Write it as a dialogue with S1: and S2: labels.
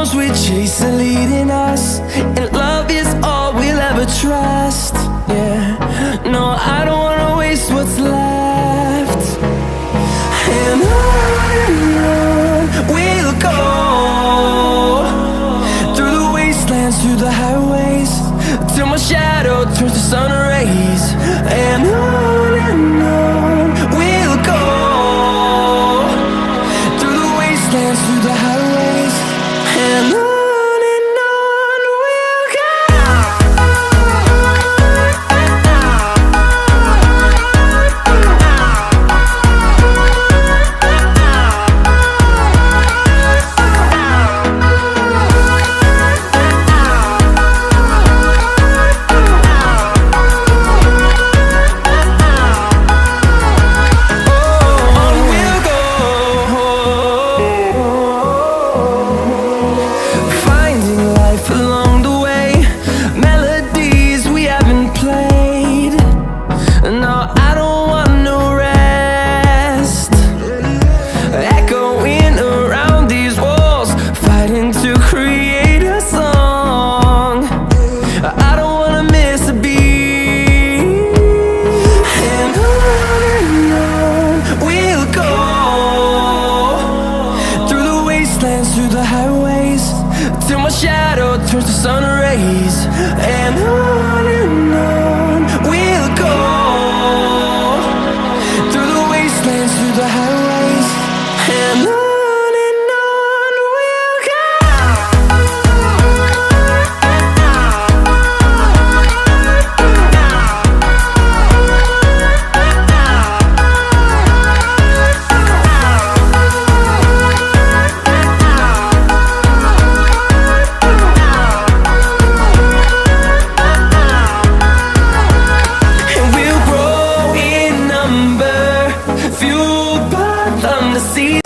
S1: storms we chase are leading us, and love is all we'll ever trust. Yeah, no, I don't wanna waste what's left. And on we'll go, through the wastelands, through the highways, till my shadow turns to sun rays. And on we'll go, through the wastelands, through the highways, and on we'll go. Through the highways, till my shadow turns to sun rays. And on we'll go, through the wastelands, through the highways, and on we'll go. Fueled by them to see